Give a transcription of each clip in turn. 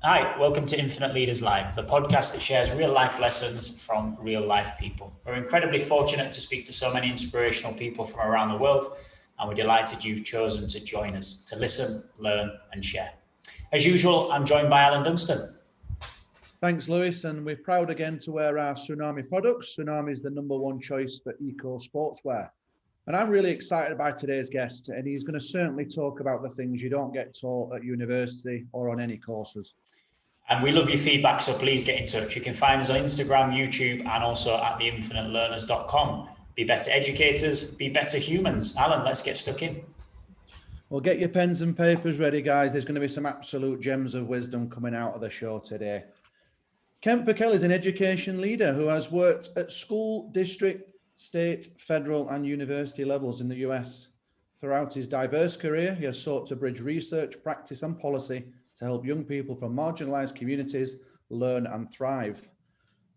Hi, welcome to Infinite Leaders Live, the podcast that shares real life lessons from real life people. We're incredibly fortunate to speak to so many inspirational people from around the world, and we're delighted you've chosen to join us to listen, learn, and share. As usual, I'm joined by Alan Dunstan. Thanks, Lewis, and we're proud again to wear our Tsunami products. Tsunami is the #1 choice for eco sportswear. And I'm really excited by today's guest, and he's going to certainly talk about the things you don't get taught at university or on any courses. And we love your feedback, so please get in touch. You can find us on Instagram, YouTube, and also at theinfinitelearners.com. Be better educators, be better humans. Alan, let's get stuck in. Well, get your pens and papers ready, guys. There's going to be some absolute gems of wisdom coming out of the show today. Pekel is an education leader who has worked at school, district, state, federal, and university levels in the US. Throughout his diverse career, he has sought to bridge research, practice, and policy to help young people from marginalized communities learn and thrive.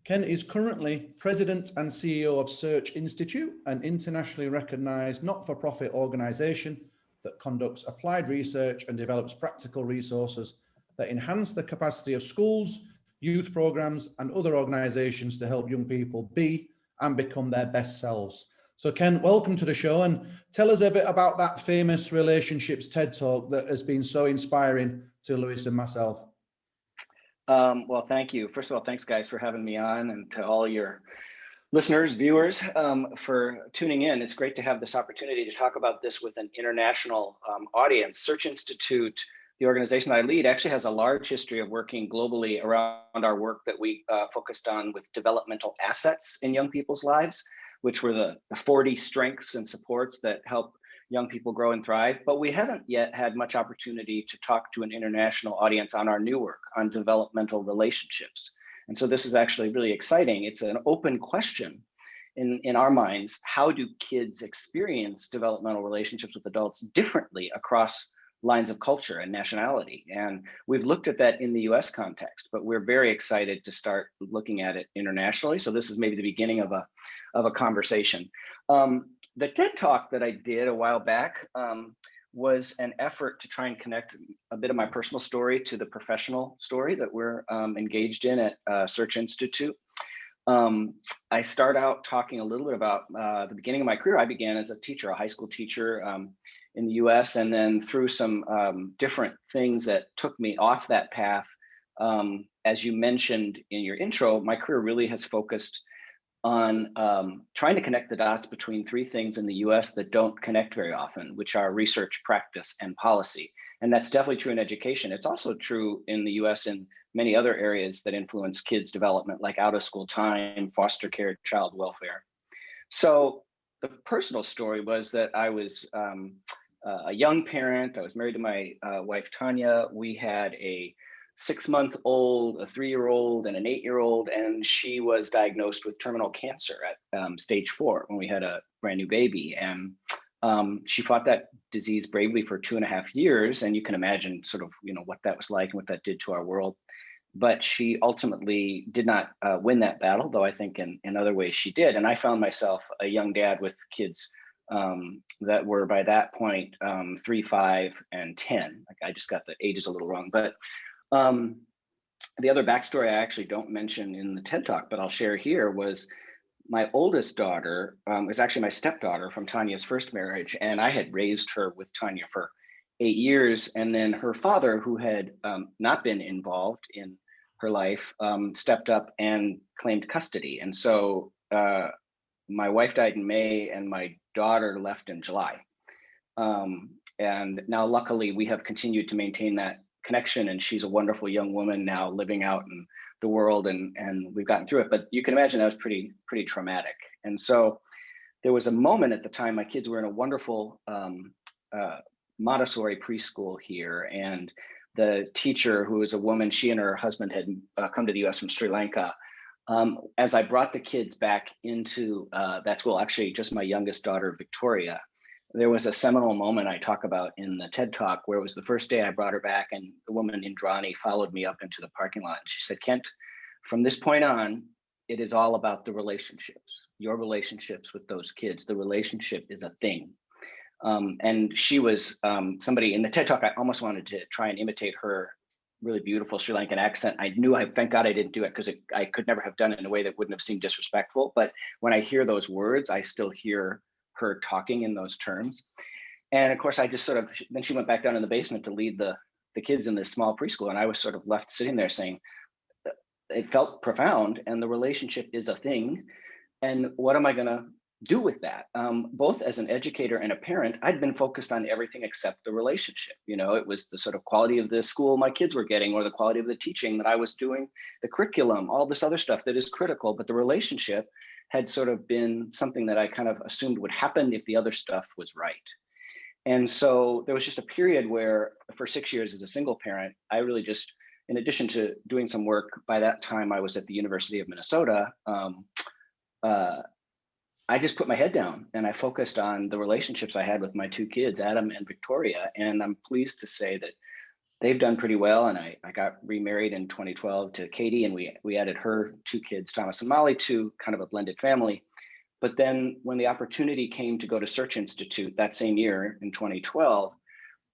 Ken is currently President and CEO of Search Institute, an internationally recognized not-for-profit organization that conducts applied research and develops practical resources that enhance the capacity of schools, youth programs, and other organizations to help young people be and become their best selves. So Ken, welcome to the show, and tell us a bit about that famous relationships TED Talk that has been so inspiring to Lewis and myself. Well, thank you. First of all, thanks guys for having me on, and to all your listeners, viewers, for tuning in. It's great to have this opportunity to talk about this with an international audience. Search Institute, the organization I lead, actually has a large history of working globally around our work that we focused on with developmental assets in young people's lives, which were the 40 strengths and supports that help young people grow and thrive. But we haven't yet had much opportunity to talk to an international audience on our new work on developmental relationships. And so this is actually really exciting. It's an open question in our minds. How do kids experience developmental relationships with adults differently across lines of culture and nationality? And we've looked at that in the US context, but we're very excited to start looking at it internationally. So this is maybe the beginning of a conversation. The TED Talk that I did a while back was an effort to try and connect a bit of my personal story to the professional story that we're engaged in at Search Institute. I start out talking a little bit about the beginning of my career. I began as a teacher, a high school teacher in the US, and then through some different things that took me off that path. As you mentioned in your intro, my career really has focused on trying to connect the dots between three things in the US that don't connect very often, which are research, practice, and policy. And that's definitely true in education. It's also true in the US in many other areas that influence kids' development, like out of school time, foster care, child welfare. So the personal story was that I was a young parent. I was married to my wife, Tanya. We had a 6-month-old, a 3-year-old, and an 8-year-old, and she was diagnosed with terminal cancer at stage 4 when we had a brand new baby. And she fought that disease bravely for 2.5 years, and you can imagine sort of what that was like and what that did to our world. But she ultimately did not win that battle, though I think in other ways she did. And I found myself a young dad with kids that were by that point 3, 5, and 10. Like I just got the ages a little wrong, but the other backstory I actually don't mention in the TED Talk, but I'll share here, was my oldest daughter was actually my stepdaughter from Tanya's first marriage, and I had raised her with Tanya for 8 years. And then her father, who had not been involved in her life, stepped up and claimed custody. And so my wife died in May and my daughter left in July. And now luckily we have continued to maintain that connection, and she's a wonderful young woman now living out in the world, and we've gotten through it. But you can imagine that was pretty traumatic. And so there was a moment at the time, my kids were in a wonderful Montessori preschool here, and the teacher, who was a woman, she and her husband had come to the US from Sri Lanka. As I brought the kids back into that school, actually just my youngest daughter, Victoria, there was a seminal moment I talk about in the TED Talk where it was the first day I brought her back, and the woman, Indrani, followed me up into the parking lot. And she said, "Kent, from this point on, it is all about the relationships, your relationships with those kids. The relationship is a thing." And she was somebody in the TED Talk, I almost wanted to try and imitate her really beautiful Sri Lankan accent. I knew, thank God I didn't do it, because I could never have done it in a way that wouldn't have seemed disrespectful. But when I hear those words, I still hear her talking in those terms. And of course, I just then she went back down in the basement to lead the kids in this small preschool. And I was sort of left sitting there saying, it felt profound, and the relationship is a thing. And what am I going to do with that? Both as an educator and a parent, I'd been focused on everything except the relationship. It was the sort of quality of the school my kids were getting, or the quality of the teaching that I was doing, the curriculum, all this other stuff that is critical. But the relationship had sort of been something that I kind of assumed would happen if the other stuff was right. And so there was just a period where, for 6 years as a single parent, I really just, in addition to doing some work, by that time I was at the University of Minnesota, I just put my head down and I focused on the relationships I had with my two kids, Adam and Victoria. And I'm pleased to say that they've done pretty well. And I got remarried in 2012 to Katie, and we added her two kids, Thomas and Molly, to kind of a blended family. But then when the opportunity came to go to Search Institute that same year in 2012,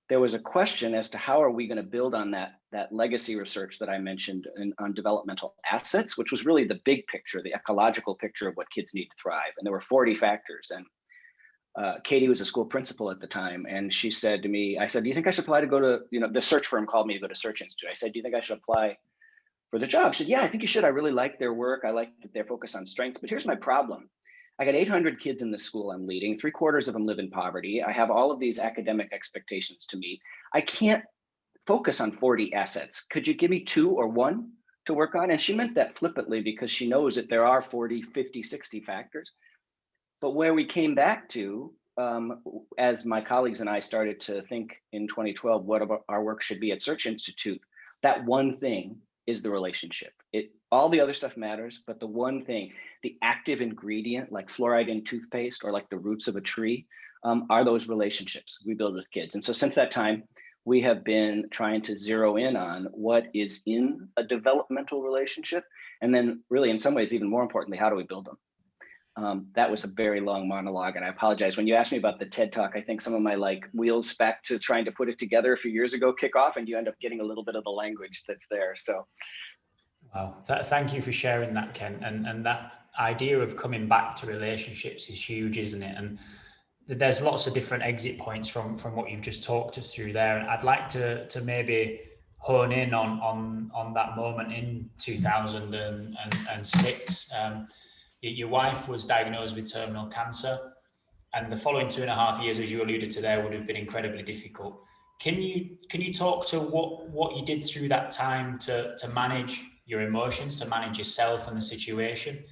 there was a question as to how are we going to build on that legacy research that I mentioned on developmental assets, which was really the big picture, the ecological picture of what kids need to thrive. And there were 40 factors. And Katie was a school principal at the time. And she said to me, I said, do you think I should apply to go to, the search firm called me to go to Search Institute. I said, do you think I should apply for the job? She said, yeah, I think you should. I really like their work. I like that they're focused on strengths. But here's my problem. I got 800 kids in the school I'm leading. 3/4 of them live in poverty. I have all of these academic expectations to meet. I can't focus on 40 assets. Could you give me 2 or 1 to work on? And she meant that flippantly, because she knows that there are 40, 50, 60 factors. But where we came back to, as my colleagues and I started to think in 2012, what our work should be at Search Institute, that one thing is the relationship. All the other stuff matters, but the one thing, the active ingredient, like fluoride in toothpaste or like the roots of a tree, are those relationships we build with kids. And so since that time, we have been trying to zero in on what is in a developmental relationship. And then really, in some ways, even more importantly, how do we build them? That was a very long monologue, and I apologize. When you asked me about the TED Talk, I think some of my wheels back to trying to put it together a few years ago kick off, and you end up getting a little bit of the language that's there. So. Wow, thank you for sharing that, Ken. And that idea of coming back to relationships is huge, isn't it? And there's lots of different exit points from what you've just talked us through there. And I'd like to maybe hone in on that moment in 2006. Your wife was diagnosed with terminal cancer, and the following 2.5 years, as you alluded to there, would have been incredibly difficult. Can you talk to what you did through that time to manage your emotions, to manage yourself and the situation,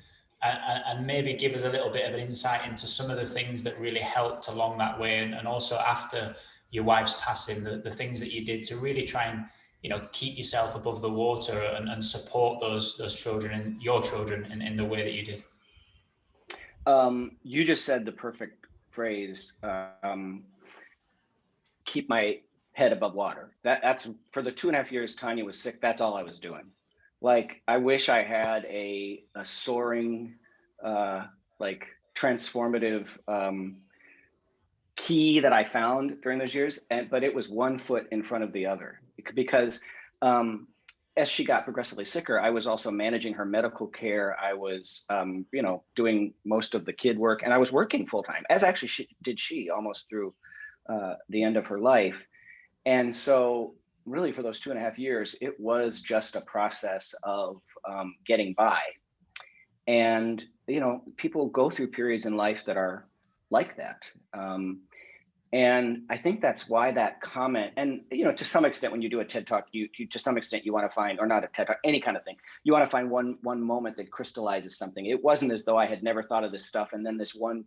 and maybe give us a little bit of an insight into some of the things that really helped along that way, and also after your wife's passing, the things that you did to really try and keep yourself above the water and support those children and your children in the way that you did. You just said the perfect phrase. Keep my head above water. That's for the 2.5 years Tanya was sick. That's all I was doing. I wish I had a soaring, transformative key that I found during those years, but it was one foot in front of the other, because as she got progressively sicker, I was also managing her medical care. I was, doing most of the kid work, and I was working full time, as actually she almost through the end of her life. And so really for those 2.5 years, it was just a process of getting by. And, people go through periods in life that are like that. And I think that's why that comment, and, to some extent, when you do a TED Talk, you to some extent, you want to find, or not a TED Talk, any kind of thing, you want to find one moment that crystallizes something. It wasn't as though I had never thought of this stuff, and then this one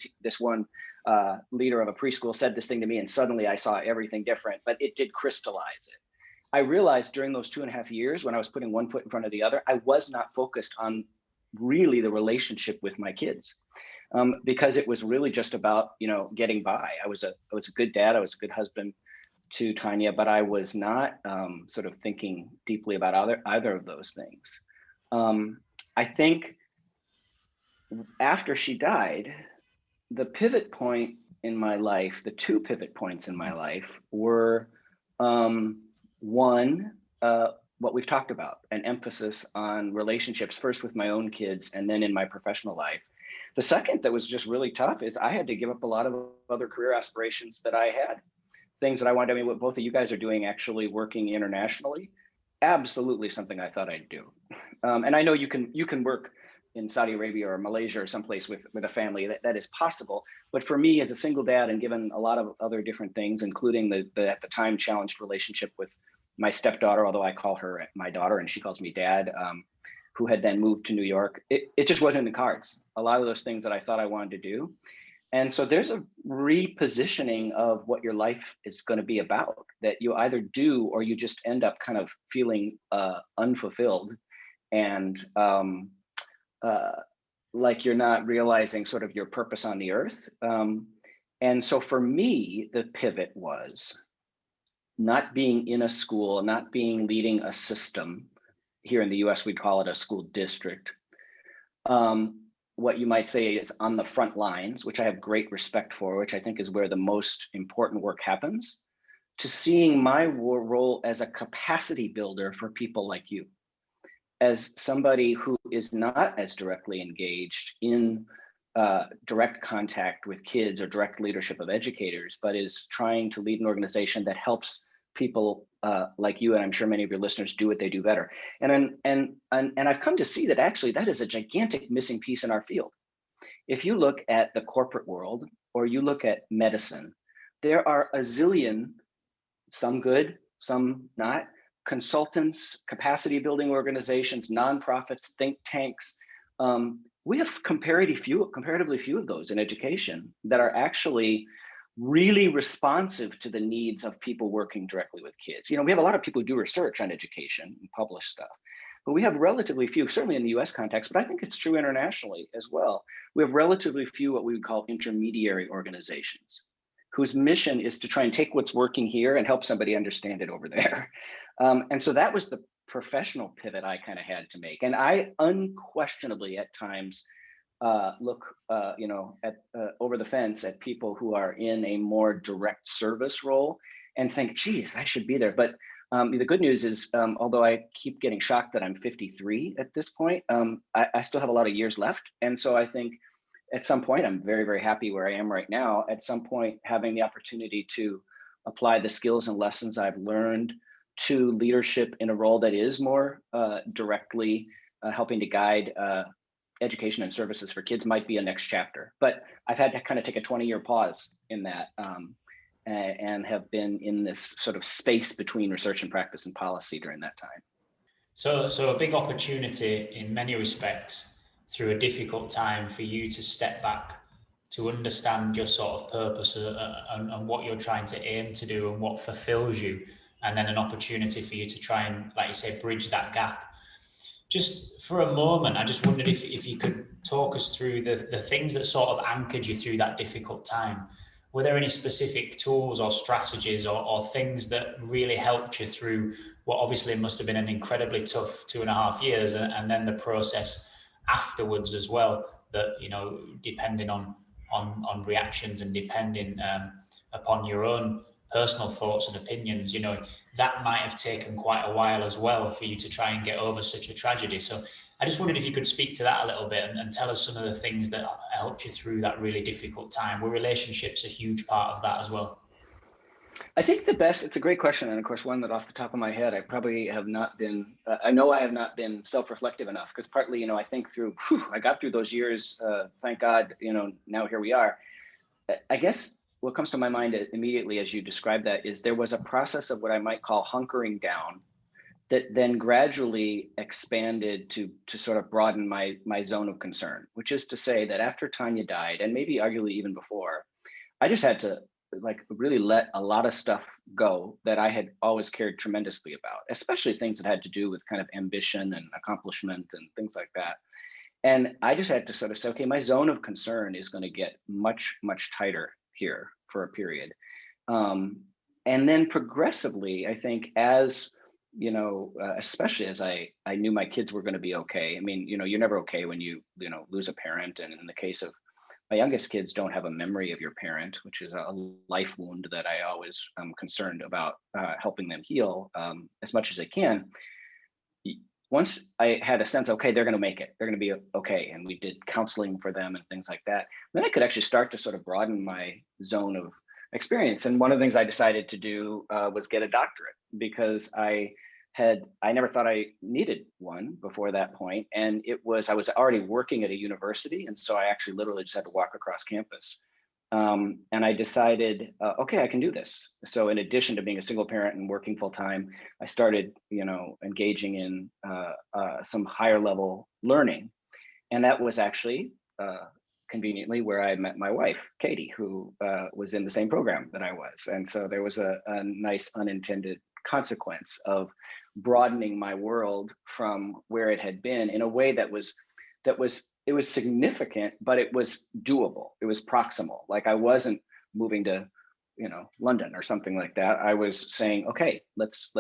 leader of a preschool said this thing to me, and suddenly I saw everything different, but it did crystallize it. I realized during those 2.5 years, when I was putting one foot in front of the other, I was not focused on really the relationship with my kids. Because it was really just about, getting by. I was a good dad. I was a good husband to Tanya, but I was not sort of thinking deeply about either of those things. I think after she died, the pivot point in my life, the two pivot points in my life were, one, what we've talked about, an emphasis on relationships, first with my own kids and then in my professional life. The second that was just really tough is I had to give up a lot of other career aspirations that I had, things that I wanted. I mean, what both of you guys are doing, actually working internationally, absolutely something I thought I'd do. And I know you can work in Saudi Arabia or Malaysia or someplace with a family, that is possible. But for me, as a single dad, and given a lot of other different things, including the at the time challenged relationship with my stepdaughter, although I call her my daughter and she calls me dad, who had then moved to New York, it just wasn't in the cards. A lot of those things that I thought I wanted to do. And so there's a repositioning of what your life is going to be about, that you either do or you just end up kind of feeling unfulfilled and like you're not realizing sort of your purpose on the earth. And so for me, the pivot was not being in a school, not being leading a system. Here in the US, we'd call it a school district. What you might say is on the front lines, which I have great respect for, which I think is where the most important work happens, to seeing my role as a capacity builder for people like you, as somebody who is not as directly engaged in direct contact with kids or direct leadership of educators, but is trying to lead an organization that helps people like you, and I'm sure many of your listeners, do what they do better. And I've come to see that actually that is a gigantic missing piece in our field. If you look at the corporate world or you look at medicine, there are a zillion, some good, some not, consultants, capacity building organizations, nonprofits, think tanks. We have comparatively few of those in education that are actually really responsive to the needs of people working directly with kids. You know, we have a lot of people who do research on education and publish stuff, but we have relatively few, certainly in the US context, but I think it's true internationally as well. We have relatively few what we would call intermediary organizations, whose mission is to try and take what's working here and help somebody understand it over there. And so that was the professional pivot I kind of had to make. And I unquestionably at times look, at over the fence at people who are in a more direct service role and think, geez, I should be there. But the good news is, although I keep getting shocked that I'm 53 at this point, I still have a lot of years left. And so I think at some point, I'm very, very happy where I am right now. At some point, having the opportunity to apply the skills and lessons I've learned to leadership in a role that is more directly helping to guide education and services for kids might be a next chapter. But I've had to kind of take a 20-year pause in that and have been in this sort of space between research and practice and policy during that time. So a big opportunity in many respects through a difficult time for you to step back, to understand your sort of purpose and what you're trying to aim to do and what fulfills you. And then an opportunity for you to try and, like you say, bridge that gap. Just for a moment, I just wondered if you could talk us through the things that sort of anchored you through that difficult time. Were there any specific tools or strategies or things that really helped you through what obviously must have been an incredibly tough 2.5 years, and then the process afterwards as well, that, depending on reactions and depending upon your own personal thoughts and opinions, that might have taken quite a while as well for you to try and get over such a tragedy. So I just wondered if you could speak to that a little bit and tell us some of the things that helped you through that really difficult time. Were relationships a huge part of that as well? I think it's a great question. And of course, one that off the top of my head, I probably have not been, I know I have not been self-reflective enough, because partly, I think I got through those years, thank God, now here we are. I guess what comes to my mind immediately as you describe that is there was a process of what I might call hunkering down that then gradually expanded to sort of broaden my zone of concern, which is to say that after Tanya died, and maybe arguably even before, I just had to really let a lot of stuff go that I had always cared tremendously about, especially things that had to do with kind of ambition and accomplishment and things like that. And I just had to sort of say, okay, my zone of concern is going to get much, much tighter here for a period. And then progressively, I think as, especially as I knew my kids were going to be okay. I mean, you're never okay when you lose a parent. And in the case of my youngest kids, don't have a memory of your parent, which is a life wound that I always am concerned about helping them heal as much as they can. once I had a sense, okay, they're going to make it, they're going to be okay, and we did counseling for them and things like that, then I could actually start to sort of broaden my zone of experience. And one of the things I decided to do was get a doctorate, because I never thought I needed one before that point. And I was already working at a university. And so I actually literally just had to walk across campus. And I decided, okay, I can do this. So in addition to being a single parent and working full time, I started, engaging in some higher level learning. And that was actually conveniently where I met my wife, Katie, who was in the same program that I was. And so there was a nice unintended consequence of broadening my world from where it had been in a way that was significant, but it was doable. It was proximal. Like I wasn't moving to, London or something like that. I was saying, okay, let's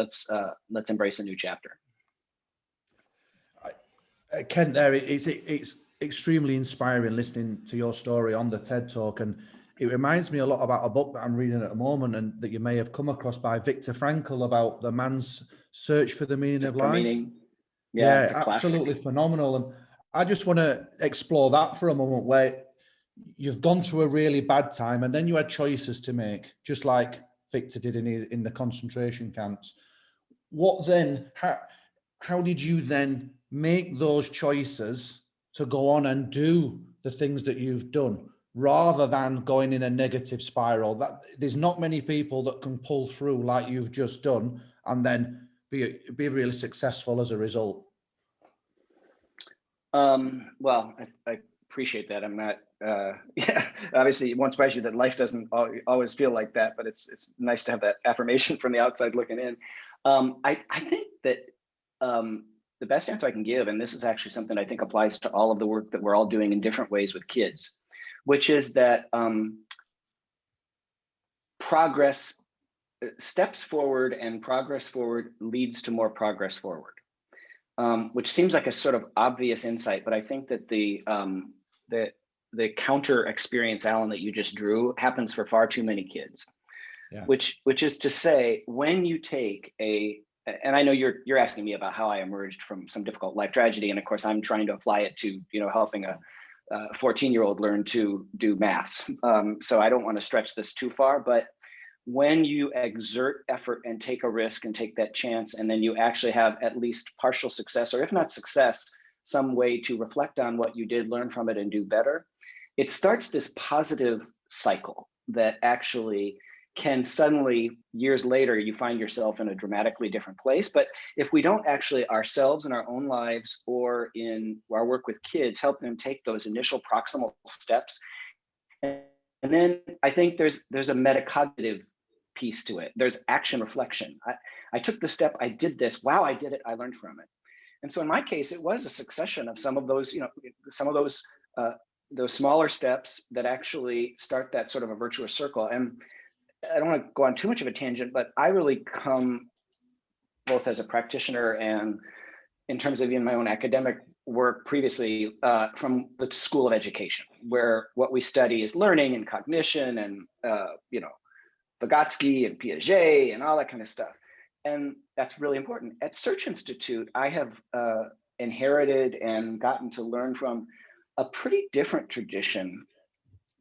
embrace a new chapter. Kent, there it's extremely inspiring listening to your story on the TED Talk, and it reminds me a lot about a book that I'm reading at the moment and that you may have come across by Viktor Frankl about the man's search for the meaning of life. Yeah, it's a absolutely classic. Phenomenal. And I just want to explore that for a moment, where you've gone through a really bad time and then you had choices to make, just like Victor did in the concentration camps. What then? How did you then make those choices to go on and do the things that you've done, rather than going in a negative spiral? That there's not many people that can pull through like you've just done and then be really successful as a result. Well, I appreciate that. I'm not, obviously it won't surprise you that life doesn't always feel like that, but it's nice to have that affirmation from the outside looking in. I think that the best answer I can give, and this is actually something I think applies to all of the work that we're all doing in different ways with kids, which is that steps forward and progress forward leads to more progress forward. Which seems like a sort of obvious insight, but I think that the counter experience, Alan, that you just drew happens for far too many kids. Yeah. Which is to say, when you take and I know you're asking me about how I emerged from some difficult life tragedy, and of course I'm trying to apply it to helping a 14-year-old learn to do maths. So I don't want to stretch this too far, but when you exert effort and take a risk and take that chance, and then you actually have at least partial success, or if not success, some way to reflect on what you did, learn from it, and do better, it starts this positive cycle that actually can suddenly, years later, you find yourself in a dramatically different place. But if we don't actually ourselves in our own lives or in our work with kids, help them take those initial proximal steps, and then I think there's a metacognitive piece to it. There's action reflection. I took the step, I did this, wow, I did it, I learned from it. And so in my case, it was a succession of some of those smaller steps that actually start that sort of a virtuous circle. And I don't want to go on too much of a tangent, but I really come, both as a practitioner and in terms of even my own academic work previously, from the School of Education, where what we study is learning and cognition and Vygotsky and Piaget and all that kind of stuff. And that's really important. At Search Institute, I have inherited and gotten to learn from a pretty different tradition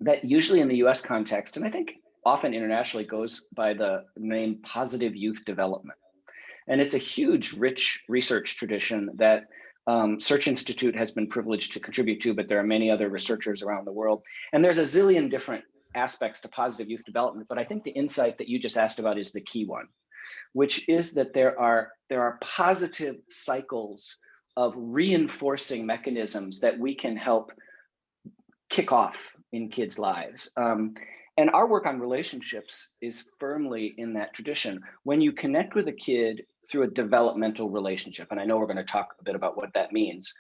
that usually in the US context, and I think often internationally, goes by the name positive youth development. And it's a huge, rich research tradition that Search Institute has been privileged to contribute to, but there are many other researchers around the world. And there's a zillion different aspects to positive youth development, but I think the insight that you just asked about is the key one, which is that there are positive cycles of reinforcing mechanisms that we can help kick off in kids' lives. And our work on relationships is firmly in that tradition. When you connect with a kid through a developmental relationship, and I know we're going to talk a bit about what that means,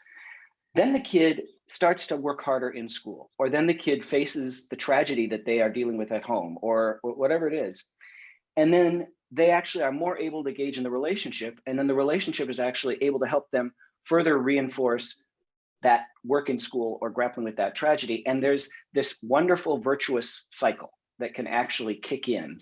then the kid starts to work harder in school, or then the kid faces the tragedy that they are dealing with at home, or whatever it is. And then they actually are more able to engage in the relationship, and then the relationship is actually able to help them further reinforce that work in school or grappling with that tragedy. And there's this wonderful virtuous cycle that can actually kick in.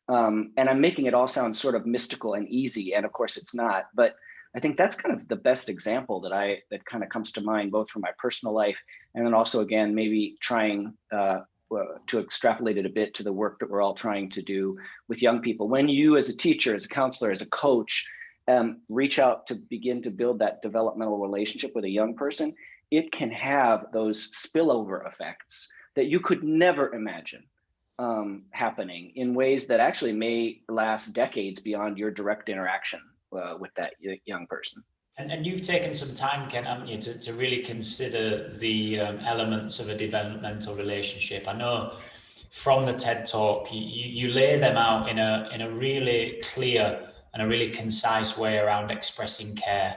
And I'm making it all sound sort of mystical and easy, and of course it's not, but I think that's kind of the best example that kind of comes to mind, both from my personal life, and then also, again, maybe trying to extrapolate it a bit to the work that we're all trying to do with young people. When you, as a teacher, as a counselor, as a coach, reach out to begin to build that developmental relationship with a young person, it can have those spillover effects that you could never imagine happening in ways that actually may last decades beyond your direct interaction with that young person. And you've taken some time, Ken, haven't you, to really consider the elements of a developmental relationship. I know from the TED Talk, you lay them out in a really clear and a really concise way around expressing care,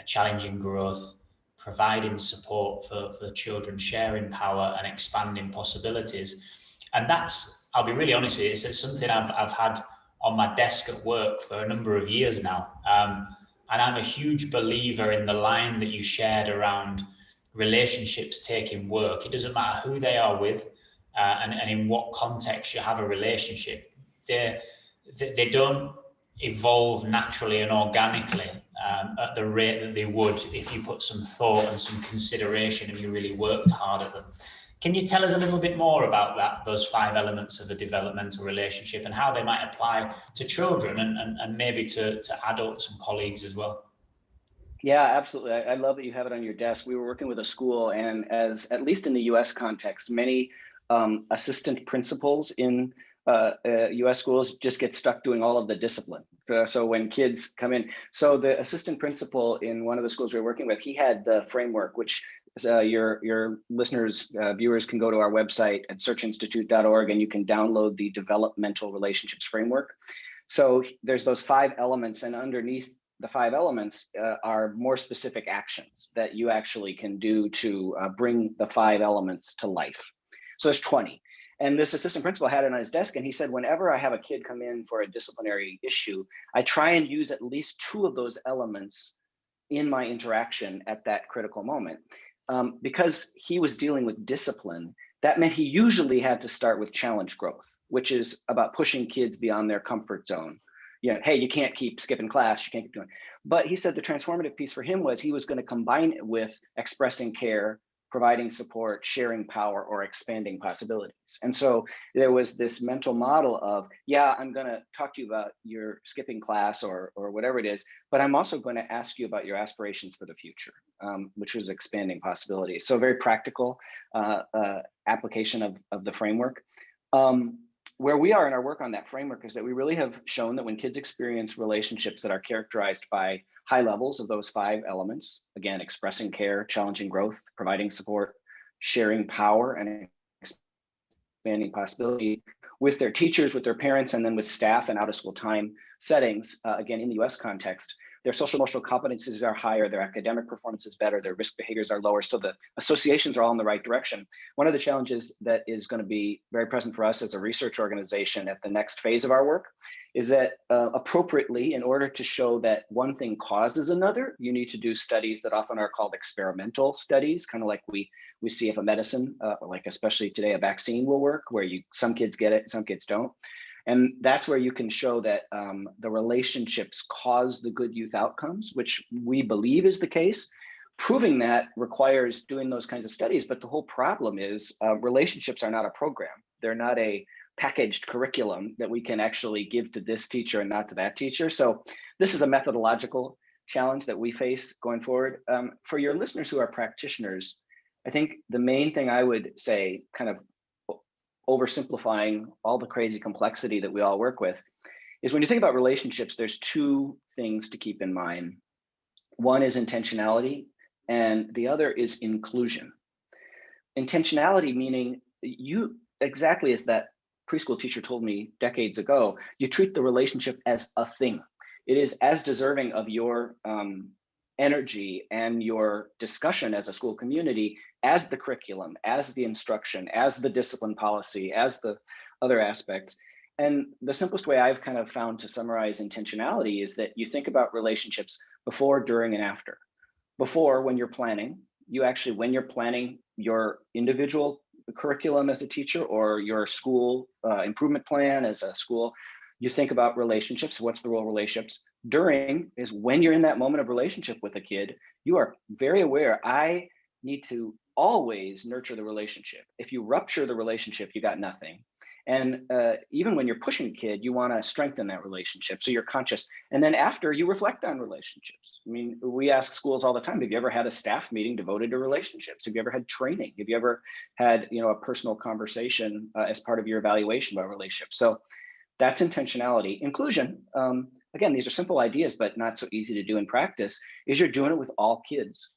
challenging growth, providing support for the children, sharing power and expanding possibilities. And that's, I'll be really honest with you, it's something I've had on my desk at work for a number of years now. And I'm a huge believer in the line that you shared around relationships taking work. It doesn't matter who they are with and in what context you have a relationship. They don't evolve naturally and organically at the rate that they would if you put some thought and some consideration and you really worked hard at them. Can you tell us a little bit more about those 5 elements of a developmental relationship and how they might apply to children and maybe to adults and colleagues as well? Yeah, absolutely. I love that you have it on your desk. We were working with a school, and as at least in the US context, many assistant principals in US schools just get stuck doing all of the discipline. So when kids come in, so the assistant principal in one of the schools we were working with, he had the framework, which your listeners, viewers can go to our website at searchinstitute.org and you can download the developmental relationships framework. So there's those 5 elements, and underneath the 5 elements are more specific actions that you actually can do to bring the 5 elements to life. So there's 20. And this assistant principal had it on his desk, and he said, whenever I have a kid come in for a disciplinary issue, I try and use at least 2 of those elements in my interaction at that critical moment. Because he was dealing with discipline, that meant he usually had to start with challenge growth, which is about pushing kids beyond their comfort zone. Hey, you can't keep skipping class, you can't keep doing. But he said the transformative piece for him was he was going to combine it with expressing care, providing support, sharing power, or expanding possibilities. And so there was this mental model of, yeah, I'm going to talk to you about your skipping class or whatever it is, but I'm also going to ask you about your aspirations for the future, which was expanding possibilities. So very practical application of the framework. Where we are in our work on that framework is that we really have shown that when kids experience relationships that are characterized by high levels of those 5 elements, again, expressing care, challenging growth, providing support, sharing power, and expanding possibility with their teachers, with their parents, and then with staff and out of school time settings, again, in the US context, their social emotional competencies are higher, their academic performance is better, their risk behaviors are lower. So the associations are all in the right direction. One of the challenges that is going to be very present for us as a research organization at the next phase of our work is that appropriately, in order to show that one thing causes another, you need to do studies that often are called experimental studies, kind of like we see if a medicine, like especially today, a vaccine will work, where some kids get it, some kids don't. And that's where you can show that the relationships cause the good youth outcomes, which we believe is the case. Proving that requires doing those kinds of studies, but the whole problem is relationships are not a program. They're not a packaged curriculum that we can actually give to this teacher and not to that teacher. So this is a methodological challenge that we face going forward. For your listeners who are practitioners, I think the main thing I would say, kind of oversimplifying all the crazy complexity that we all work with, is when you think about relationships, there's 2 things to keep in mind. One is intentionality, and the other is inclusion. Intentionality meaning you, exactly as that preschool teacher told me decades ago, you treat the relationship as a thing. It is as deserving of your energy and your discussion as a school community as the curriculum, as the instruction, as the discipline policy, as the other aspects. And the simplest way I've kind of found to summarize intentionality is that you think about relationships before, during, and after. Before, when you're planning, when you're planning your individual curriculum as a teacher or your school improvement plan as a school, you think about relationships. What's the role of relationships? During is when you're in that moment of relationship with a kid, you are very aware, I need to always nurture the relationship. If you rupture the relationship, you got nothing. And even when you're pushing a kid, you want to strengthen that relationship. So you're conscious. And then after, you reflect on relationships. I mean, we ask schools all the time, have you ever had a staff meeting devoted to relationships? Have you ever had training? Have you ever had, a personal conversation as part of your evaluation about relationships? So that's intentionality. Inclusion, again, these are simple ideas, but not so easy to do in practice, is you're doing it with all kids.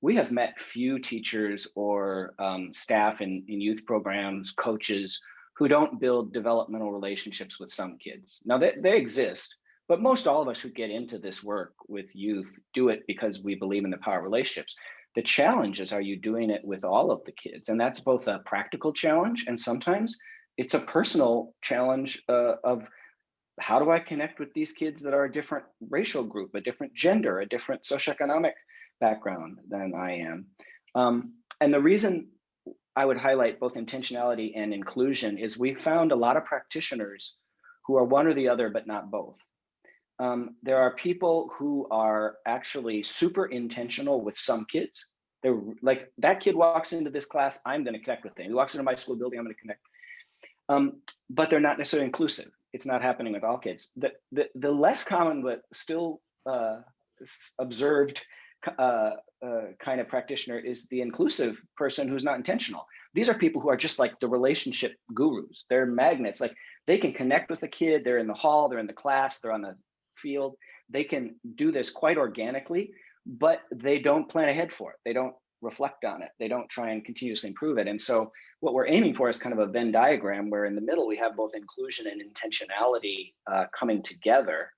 We have met few teachers or staff in youth programs, coaches, who don't build developmental relationships with some kids. Now they exist, but most all of us who get into this work with youth do it because we believe in the power of relationships. The challenge is, are you doing it with all of the kids? And that's both a practical challenge, and sometimes it's a personal challenge of how do I connect with these kids that are a different racial group, a different gender, a different socioeconomic background than I am. And the reason I would highlight both intentionality and inclusion is we found a lot of practitioners who are one or the other, but not both. There are people who are actually super intentional with some kids. They're like, that kid walks into this class, I'm going to connect with them. He walks into my school building, I'm going to connect. But they're not necessarily inclusive. It's not happening with all kids. The less common but still observed kind of practitioner is the inclusive person who's not intentional. These are people who are just like the relationship gurus. They're magnets. Like, they can connect with the kid. They're in the hall, they're in the class, they're on the field. They can do this quite organically, but they don't plan ahead for it. They don't reflect on it. They don't try and continuously improve it. And so what we're aiming for is kind of a Venn diagram where in the middle we have both inclusion and intentionality coming together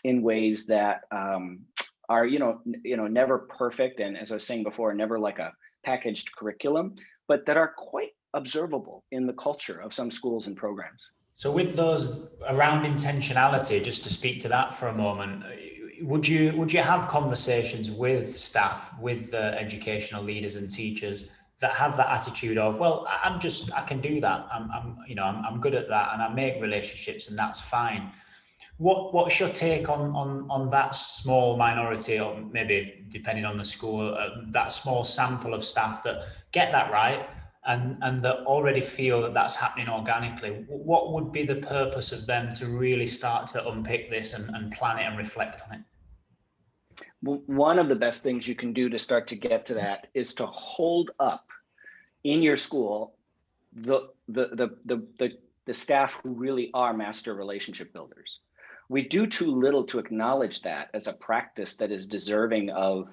in ways that are never perfect, and as I was saying before, never like a packaged curriculum, but that are quite observable in the culture of some schools and programs. So with those around intentionality, just to speak to that for a moment, would you have conversations with staff, with educational leaders and teachers that have that attitude of, well, I can do that. I'm good at that, and I make relationships, and that's fine. What's your take on that small minority, or maybe depending on the school, that small sample of staff that get that right and that already feel that that's happening organically? What would be the purpose of them to really start to unpick this and plan it and reflect on it? Well, one of the best things you can do to start to get to that is to hold up in your school the staff who really are master relationship builders. We do too little to acknowledge that as a practice that is deserving of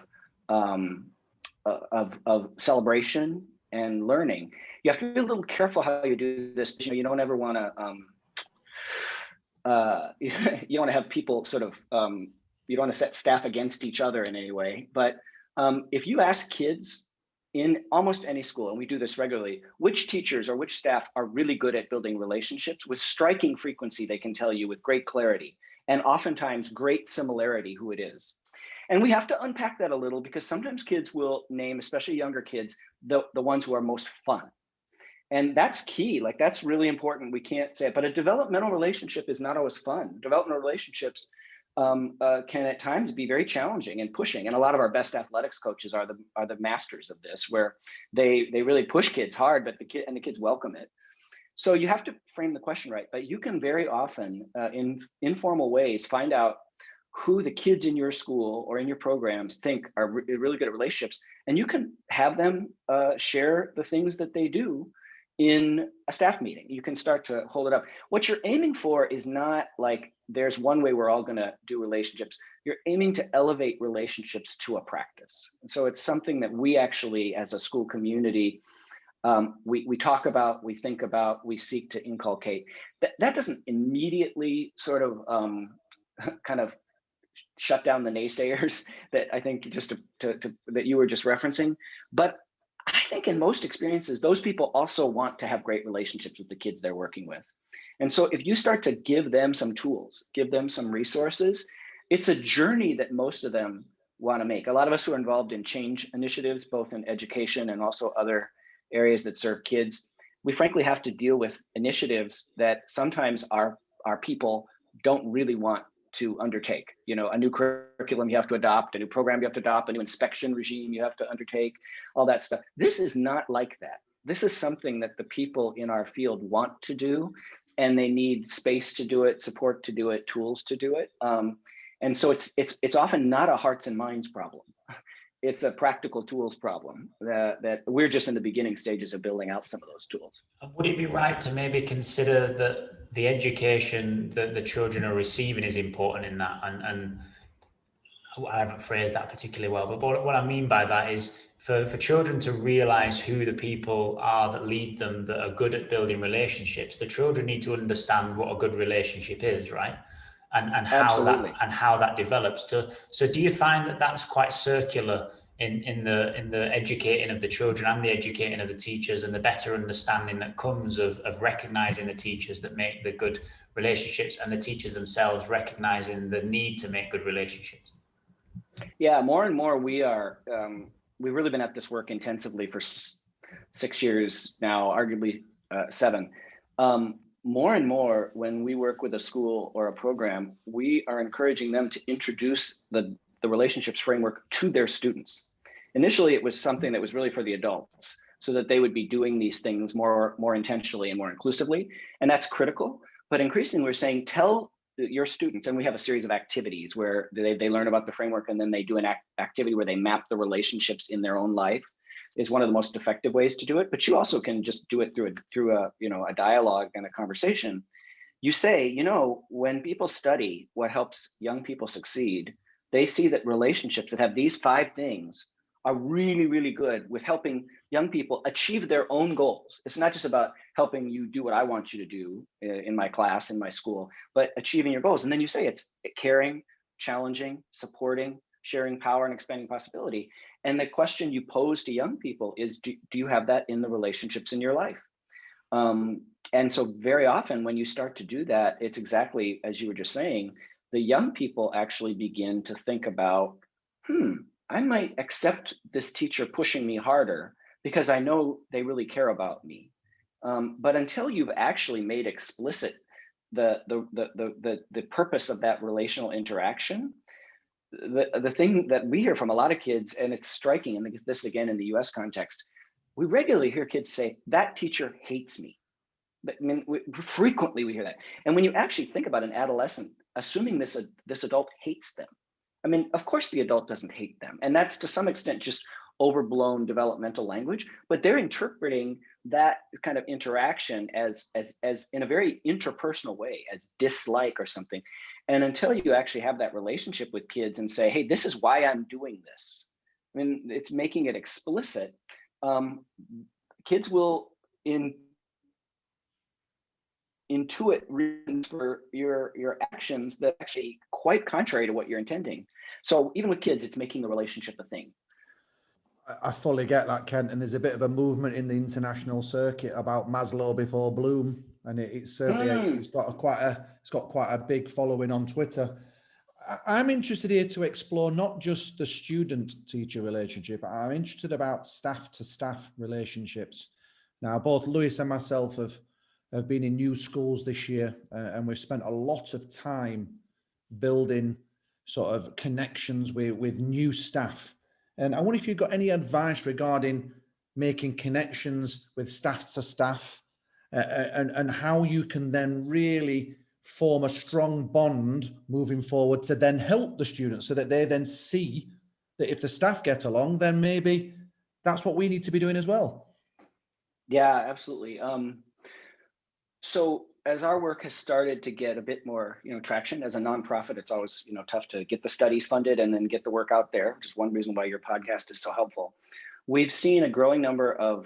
celebration and learning. You have to be a little careful how you do this. You don't ever want to you don't want to have people sort of you don't want to set staff against each other in any way. But if you ask kids in almost any school, and we do this regularly, which teachers or which staff are really good at building relationships, with striking frequency, they can tell you with great clarity and oftentimes great similarity who it is. And we have to unpack that a little, because sometimes kids will name, especially younger kids, the ones who are most fun. And that's key. Like, that's really important. We can't say it, but a developmental relationship is not always fun. Developmental relationships can at times be very challenging and pushing. And a lot of our best athletics coaches are the masters of this, where they really push kids hard, but the kids welcome it. So you have to frame the question right. But you can very often, in informal ways, find out who the kids in your school or in your programs think are really good at relationships, and you can have them share the things that they do in a staff meeting. You can start to hold it up. What you're aiming for is not like there's one way we're all going to do relationships. You're aiming to elevate relationships to a practice. And so it's something that we actually, as a school community, we talk about, we think about, we seek to inculcate. That doesn't immediately sort of kind of shut down the naysayers that I think just that you were just referencing. But I think in most experiences, those people also want to have great relationships with the kids they're working with. And so if you start to give them some tools, give them some resources, it's a journey that most of them want to make. A lot of us who are involved in change initiatives, both in education and also other areas that serve kids, we frankly have to deal with initiatives that sometimes our people don't really want to undertake. A new curriculum you have to adopt, a new program you have to adopt, a new inspection regime you have to undertake, all that stuff. This is not like that. This is something that the people in our field want to do, and they need space to do it, support to do it, tools to do it. And so it's often not a hearts and minds problem. It's a practical tools problem that we're just in the beginning stages of building out some of those tools. Would it be right to maybe consider that the education that the children are receiving is important in that? And I haven't phrased that particularly well, but what I mean by that is for children to realize who the people are that lead them, that are good at building relationships, the children need to understand what a good relationship is, right? And how that develops. So do you find that that's quite circular in the educating of the children and the educating of the teachers, and the better understanding that comes of recognizing the teachers that make the good relationships, and the teachers themselves recognizing the need to make good relationships? Yeah, more and more we've really been at this work intensively for 6 years now, arguably 7. More and more, when we work with a school or a program, we are encouraging them to introduce the relationships framework to their students. Initially, it was something that was really for the adults, so that they would be doing these things more intentionally and more inclusively, and that's critical. But increasingly, we're saying, tell your students, and we have a series of activities where they learn about the framework, and then they do an activity where they map the relationships in their own life. Is one of the most effective ways to do it. But you also can just do it through a dialogue and a conversation. You say, when people study what helps young people succeed, they see that relationships that have these 5 things are really, really good with helping young people achieve their own goals. It's not just about helping you do what I want you to do in my class, in my school, but achieving your goals. And then you say it's caring, challenging, supporting, sharing power, and expanding possibility. And the question you pose to young people is, do you have that in the relationships in your life? And so very often when you start to do that, it's exactly as you were just saying, the young people actually begin to think about, I might accept this teacher pushing me harder because I know they really care about me. But until you've actually made explicit the purpose of that relational interaction, the thing that we hear from a lot of kids, and it's striking, and this again in the US context, we regularly hear kids say, that teacher hates me. Frequently we hear that. And when you actually think about an adolescent, assuming this adult hates them, of course the adult doesn't hate them. And that's to some extent just overblown developmental language, but they're interpreting that kind of interaction as in a very interpersonal way, as dislike or something. And until you actually have that relationship with kids and say, hey, this is why I'm doing this, it's making it explicit. Kids will intuit reasons for your actions that actually quite contrary to what you're intending. So even with kids, it's making the relationship a thing. I fully get that, Kent, and there's a bit of a movement in the international circuit about Maslow before Bloom, and it's certainly it's got quite a big following on Twitter. I'm interested here to explore not just the student-teacher relationship. I'm interested about staff-to-staff relationships. Now, both Lewis and myself have been in new schools this year, and we've spent a lot of time building sort of connections with new staff. And I wonder if you've got any advice regarding making connections with staff to staff, and how you can then really form a strong bond moving forward to then help the students so that they then see that if the staff get along, then maybe that's what we need to be doing as well. Yeah, absolutely. So as our work has started to get a bit more, traction as a nonprofit, it's always, tough to get the studies funded and then get the work out there, which is one reason why your podcast is so helpful. We've seen a growing number of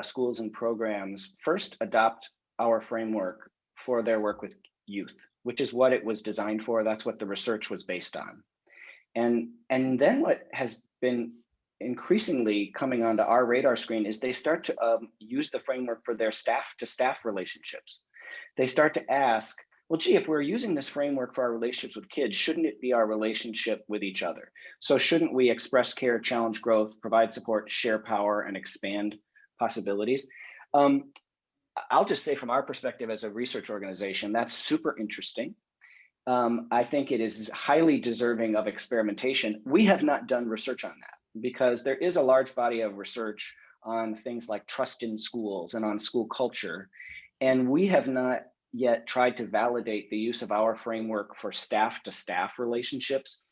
schools and programs first adopt our framework for their work with youth, which is what it was designed for. That's what the research was based on. And then what has been increasingly coming onto our radar screen is they start to use the framework for their staff-to-staff relationships. They start to ask, well, gee, if we're using this framework for our relationships with kids, shouldn't it be our relationship with each other? So shouldn't we express care, challenge growth, provide support, share power, and expand possibilities? I'll just say from our perspective as a research organization, that's super interesting. I think it is highly deserving of experimentation. We have not done research on that because there is a large body of research on things like trust in schools and on school culture. And we have not yet tried to validate the use of our framework for staff to staff relationships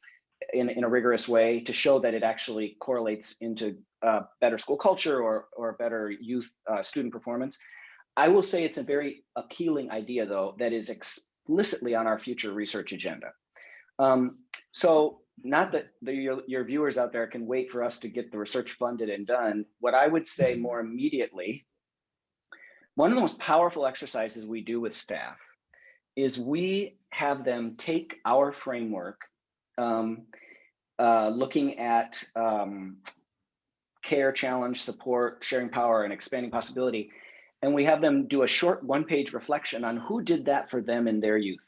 in a rigorous way to show that it actually correlates into better school culture or better youth student performance. I will say it's a very appealing idea, though, that is explicitly on our future research agenda. So not that your viewers out there can wait for us to get the research funded and done. What I would say more immediately, one of the most powerful exercises we do with staff is we have them take our framework, looking at care, challenge, support, sharing power, and expanding possibility. And we have them do a short one-page reflection on who did that for them in their youth,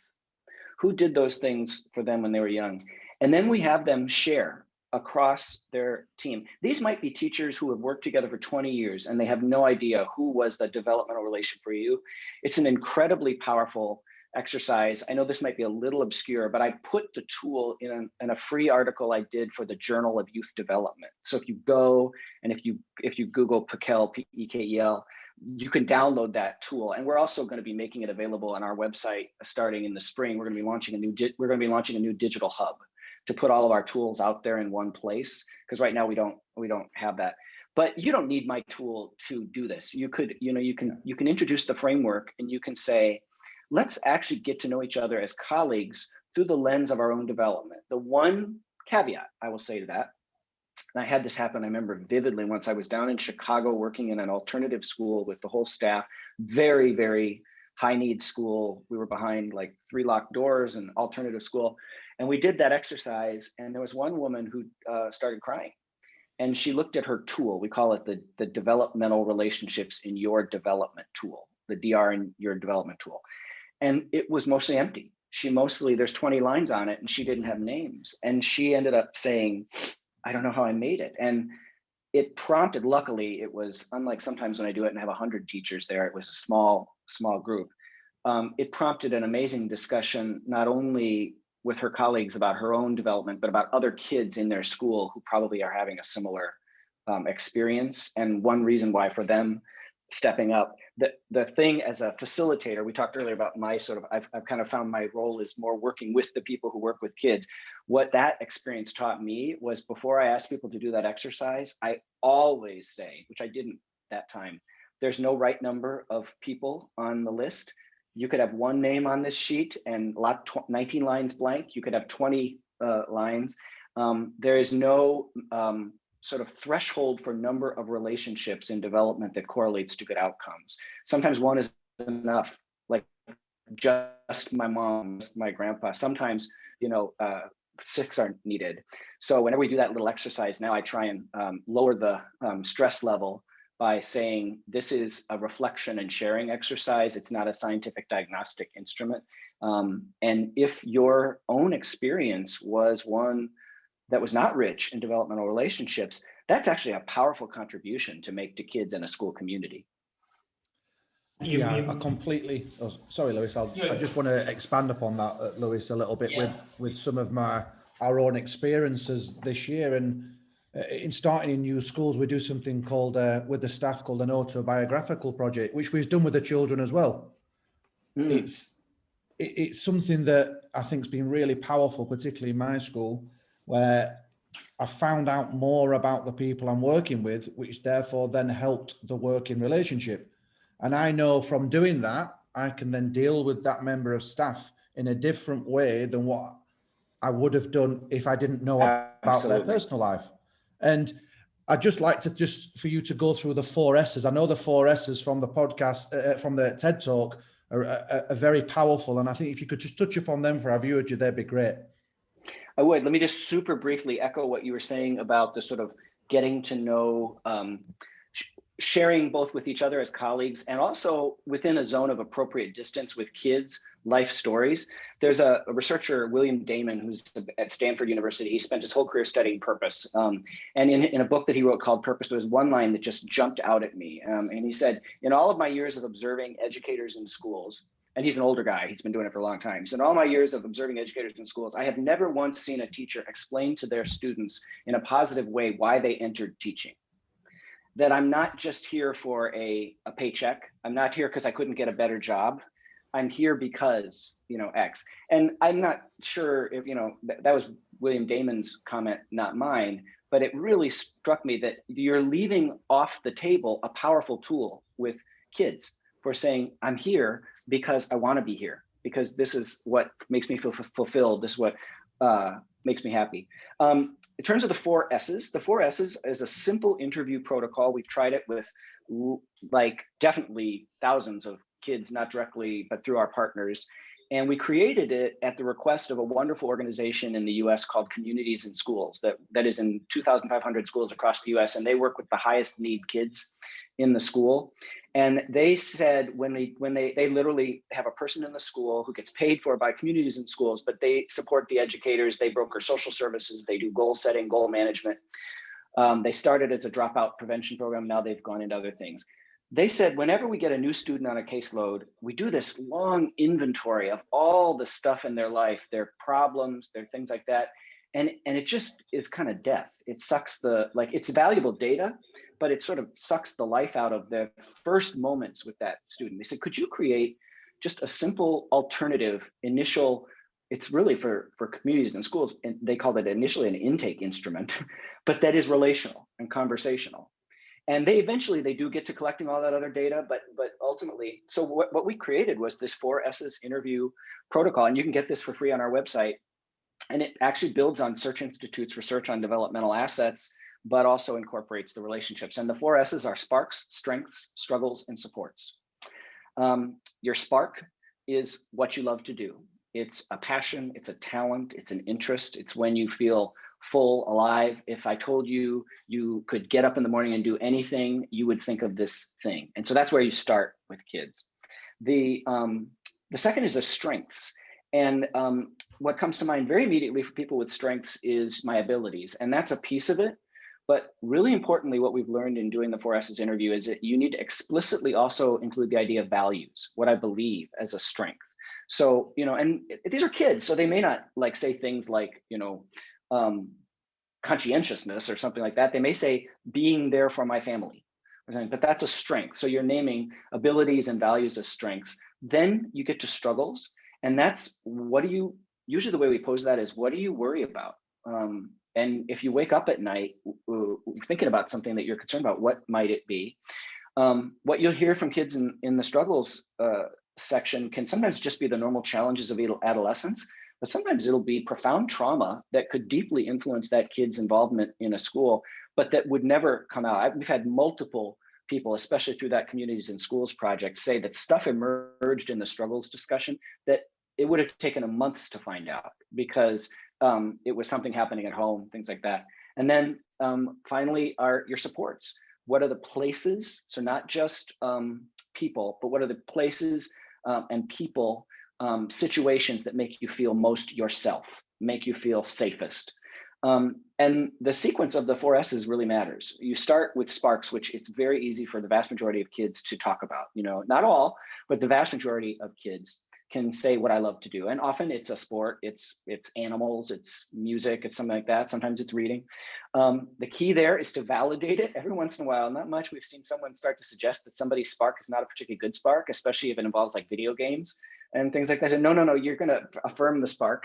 who did those things for them when they were young. And then we have them share across their team. These might be teachers who have worked together for 20 years and they have no idea who was the developmental relation for you. It's an incredibly powerful exercise. I know this might be a little obscure, but I put the tool in a free article I did for the Journal of Youth Development. So if you go and if you Google Pekel, P-E-K-E-L, you can download that tool. And we're also going to be making it available on our website starting in the spring. We're going to be launching a new digital hub to put all of our tools out there in one place, because right now we don't have that. But you don't need my tool to do this. You can introduce the framework and you can say, let's actually get to know each other as colleagues through the lens of our own development. The one caveat I will say to that, and I had this happen, I remember vividly once I was down in Chicago working in an alternative school with the whole staff, very, very high need school. We were behind like 3 locked doors and alternative school. And we did that exercise. And there was one woman who started crying. And she looked at her tool. We call it the developmental relationships in your development tool, the DR in your development tool. And it was mostly empty. There's 20 lines on it and she didn't have names. And she ended up saying, I don't know how I made it. And it prompted, luckily, it was unlike sometimes when I do it and have 100 teachers there, it was a small group. It prompted an amazing discussion, not only with her colleagues about her own development, but about other kids in their school who probably are having a similar experience. And one reason why for them stepping up, the thing as a facilitator, we talked earlier about my I've kind of found my role is more working with the people who work with kids. What that experience taught me was before I ask people to do that exercise, I always say, which I didn't that time, there's no right number of people on the list. You could have one name on this sheet and 19 lines blank. You could have 20 lines. There is no sort of threshold for number of relationships in development that correlates to good outcomes. Sometimes one is enough, like just my mom, my grandpa. Sometimes, 6 are needed. So whenever we do that little exercise now, I try and lower the stress level by saying this is a reflection and sharing exercise. It's not a scientific diagnostic instrument. And if your own experience was one that was not rich in developmental relationships, that's actually a powerful contribution to make to kids in a school community. I completely. Oh, sorry, Lewis. I just want to expand upon that, Lewis, a little bit with some of our own experiences this year. And in starting in new schools, we do something called with the staff called an autobiographical project, which we've done with the children as well. It's something that I think has been really powerful, particularly in my school, where I found out more about the people I'm working with, which therefore then helped the working relationship. And I know from doing that, I can then deal with that member of staff in a different way than what I would have done if I didn't know about their personal life. And I'd just like to for you to go through the 4 S's. I know the 4 S's from the podcast, from the TED Talk are very powerful. And I think if you could just touch upon them for our viewers, that'd be great. I would. Let me just super briefly echo what you were saying about the sort of getting to know, sharing both with each other as colleagues and also within a zone of appropriate distance with kids' life stories. There's a researcher, William Damon, who's at Stanford University. He spent his whole career studying purpose. And in a book that he wrote called Purpose, there was one line that just jumped out at me. And he said, in all of my years of observing educators in schools, and he's an older guy, he's been doing it for a long time. He said, all my years of observing educators in schools, I have never once seen a teacher explain to their students in a positive way why they entered teaching. That I'm not just here for a paycheck. I'm not here because I couldn't get a better job. I'm here because, X. And I'm not sure if, that was William Damon's comment, not mine, but it really struck me that you're leaving off the table a powerful tool with kids for saying, I'm here because I want to be here, because this is what makes me feel fulfilled. This is what makes me happy. In terms of the 4 S's, the 4 S's is a simple interview protocol. We've tried it with definitely thousands of kids, not directly, but through our partners. And we created it at the request of a wonderful organization in the US called Communities in Schools, that is in 2,500 schools across the US. And they work with the highest need kids in the school. And they said when they literally have a person in the school who gets paid for by Communities in Schools, but they support the educators, they broker social services, they do goal setting, goal management. They started as a dropout prevention program. Now they've gone into other things. They said, whenever we get a new student on a caseload, we do this long inventory of all the stuff in their life, their problems, their things like that. And it just is kind of death. It sucks it's valuable data, but it sort of sucks the life out of the first moments with that student. They said, could you create just a simple alternative initial, it's really for Communities in Schools, and they called it initially an intake instrument, but that is relational and conversational. And they do get to collecting all that other data, but ultimately, so what we created was this 4 S's interview protocol, and you can get this for free on our website. And it actually builds on Search Institute's research on developmental assets, but also incorporates the relationships. And the 4 S's are sparks, strengths, struggles, and supports. Your spark is what you love to do. It's a passion, it's a talent, it's an interest. It's when you feel full, alive. If I told you you could get up in the morning and do anything, you would think of this thing. And so that's where you start with kids. The second is the strengths. And what comes to mind very immediately for people with strengths is my abilities. And that's a piece of it. But really importantly, what we've learned in doing the 4 S's interview is that you need to explicitly also include the idea of values, what I believe as a strength. So, and these are kids, so they may not say things like, conscientiousness or something like that. They may say being there for my family, but that's a strength. So you're naming abilities and values as strengths. Then you get to struggles. And that's usually the way we pose that is, what do you worry about? And if you wake up at night thinking about something that you're concerned about, what might it be? What you'll hear from kids in the struggles section can sometimes just be the normal challenges of adolescence, but sometimes it'll be profound trauma that could deeply influence that kid's involvement in a school, but that would never come out. We've had multiple people, especially through that Communities in Schools project, say that stuff emerged in the struggles discussion that it would have taken months to find out because it was something happening at home, things like that. And then finally are your supports. What are the places? So not just people, but what are the places and people, situations that make you feel most yourself, make you feel safest? And the sequence of the 4 S's really matters. You start with sparks, which it's very easy for the vast majority of kids to talk about. Not all, but the vast majority of kids can say what I love to do. And often it's a sport, it's animals, it's music, it's something like that. Sometimes it's reading. The key there is to validate it every once in a while. Not much. We've seen someone start to suggest that somebody's spark is not a particularly good spark, especially if it involves video games and things like that. And no, you're going to affirm the spark.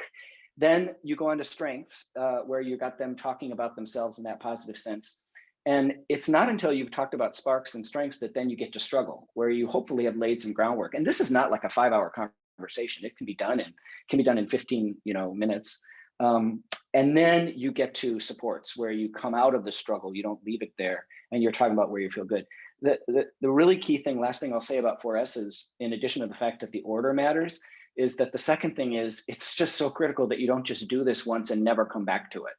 Then you go on to strengths, where you got them talking about themselves in that positive sense. And it's not until you've talked about sparks and strengths that then you get to struggle, where you hopefully have laid some groundwork. And this is not like a 5-hour conversation. It can be done in 15 minutes. And then you get to supports, where you come out of the struggle, you don't leave it there, and you're talking about where you feel good. The really key thing, last thing I'll say about 4 S's, in addition to the fact that the order matters, is that the second thing is it's just so critical that you don't just do this once and never come back to it.